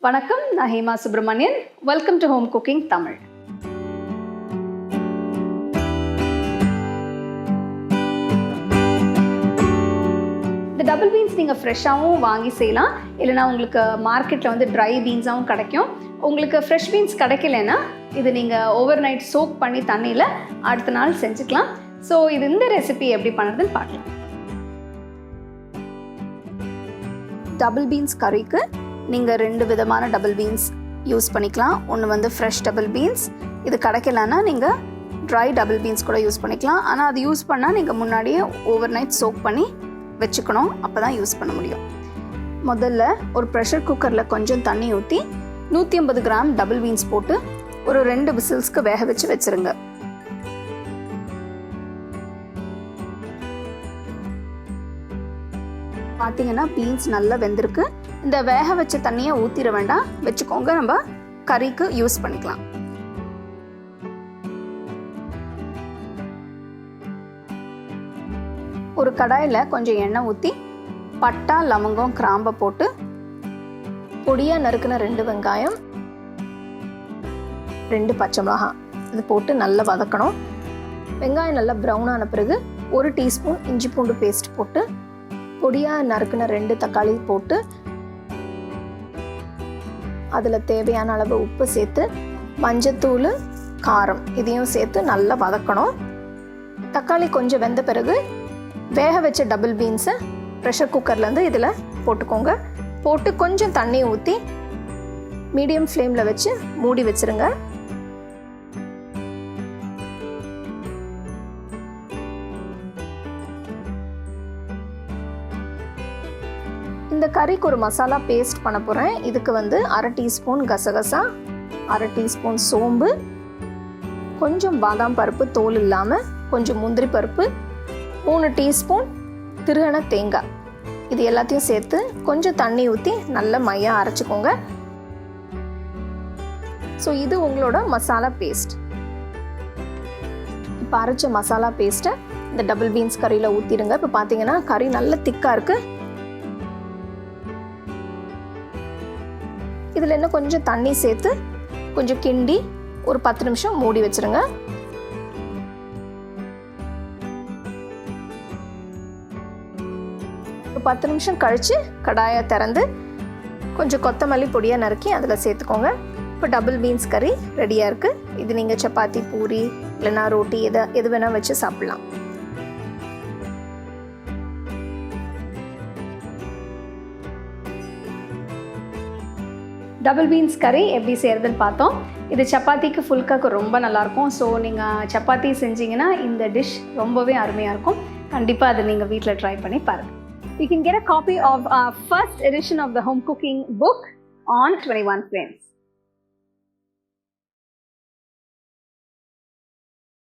வணக்கம், நான் Hema Subramanian. Welcome to home cooking Tamil. இந்த டபுள் பீன்ஸ் நீங்கள் ஃப்ரெஷ்ஷாகவும் வாங்கி செய்யலாம், இல்லைனா உங்களுக்கு மார்க்கெட்டில் வந்து ட்ரை பீன்ஸாகவும் கிடைக்கும். உங்களுக்கு ஃப்ரெஷ் பீன்ஸ் கிடைக்கலன்னா இது நீங்கள் ஓவர் நைட் சோக் பண்ணி தண்ணியில் அடுத்த நாள் செஞ்சுக்கலாம். ஸோ இந்த ரெசிபி எப்படி பண்ணுறதுன்னு பார்க்கலாம். டபுள் பீன்ஸ் கறிக்கு நீங்கள் 2 விதமான டபுள் பீன்ஸ் யூஸ் பண்ணிக்கலாம். ஒன்று வந்து ஃப்ரெஷ் டபுள் பீன்ஸ், இது கிடைக்கலன்னா நீங்கள் ட்ரை டபுள் பீன்ஸ் கூட யூஸ் பண்ணிக்கலாம். ஆனால் அது யூஸ் பண்ணால் நீங்கள் முன்னாடியே ஓவர் நைட் சோக் பண்ணி வச்சுக்கணும், அப்போ தான் யூஸ் பண்ண முடியும். முதல்ல ஒரு ப்ரெஷர் குக்கரில் கொஞ்சம் தண்ணி ஊற்றி 150 கிராம் டபுள் பீன்ஸ் போட்டு ஒரு 2 விசில்ஸ்க்கு வேக வச்சு வச்சுருங்க. பார்த்தீங்கன்னா பீன்ஸ் நல்லா வெந்திருக்கு. இந்த வேக வச்ச தண்ணியை ஊற்றிட வேண்டாம், வச்சுக்கோங்க, நம்ம கறிக்கு யூஸ் பண்ணிக்கலாம். ஒரு கடாயில் கொஞ்சம் எண்ணெய் ஊற்றி பட்டை, லவங்கம், கிராம்பை போட்டு பொடியாக நறுக்கின 2 வெங்காயம், 2 பச்சை மிளகாய் இது போட்டு நல்லா வதக்கணும். வெங்காயம் நல்லா ப்ரௌன் ஆன பிறகு 1 டீஸ்பூன் இஞ்சி பூண்டு பேஸ்ட் போட்டு பொடியாக நறுக்கின 2 தக்காளி போட்டு அதில் தேவையான அளவு உப்பு சேர்த்து மஞ்சத்தூள், காரம் இதையும் சேர்த்து நல்லா வதக்கணும். தக்காளி கொஞ்சம் வெந்த பிறகு வேக வச்ச டபுள் பீன்ஸை ப்ரெஷர் குக்கர்லேருந்து இதில் போட்டுக்கோங்க. போட்டு கொஞ்சம் தண்ணி ஊற்றி மீடியம் ஃப்ளேமில் வச்சு மூடி வச்சுருங்க. இந்த கறிக்கு ஒரு மசாலா பேஸ்ட் பண்ண போகிறேன். இதுக்கு வந்து 1/2 டீஸ்பூன் கசகசா, 1/2 டீஸ்பூன் சோம்பு, கொஞ்சம் பாதாம் பருப்பு தோல் இல்லாமல், கொஞ்சம் முந்திரி பருப்பு, 3 டீஸ்பூன் திருகண தேங்காய், இது எல்லாத்தையும் சேர்த்து கொஞ்சம் தண்ணி ஊற்றி நல்ல மையாக அரைச்சிக்கோங்க. ஸோ இது உங்களோட மசாலா பேஸ்ட். இப்போ அரைச்ச மசாலா பேஸ்ட்டை இந்த டபுள் பீன்ஸ் கறியில் ஊற்றிடுங்க. இப்போ பார்த்தீங்கன்னா கறி நல்ல திக்காக இருக்குது. இதில் இன்னும் கொஞ்சம் தண்ணி சேர்த்து கொஞ்சம் கிண்டி ஒரு 10 நிமிஷம் மூடி வச்சுருங்க. ஒரு 10 நிமிஷம் கழித்து கடாயை திறந்து கொஞ்சம் கொத்தமல்லி பொடியாக நறுக்கி அதில் சேர்த்துக்கோங்க. இப்போ டபுள் பீன்ஸ் கறி ரெடியாக இருக்குது. இது நீங்கள் சப்பாத்தி, பூரி இல்லைனா ரோட்டி எது வேணால் வச்சு சாப்பிட்லாம். டபுள் பீன்ஸ் கறி எப்படி செய்கிறதுன்னு பார்த்தோம். இது சப்பாத்திக்கு ஃபுல்காக்கு ரொம்ப நல்லாயிருக்கும். ஸோ நீங்கள் சப்பாத்தி செஞ்சிங்கன்னா இந்த டிஷ் ரொம்பவே அருமையாக இருக்கும். கண்டிப்பாக அதை நீங்கள் வீட்டில் ட்ரை பண்ணி பாருங்கள். You can get a copy of our first edition of the home cooking book on 21 frames.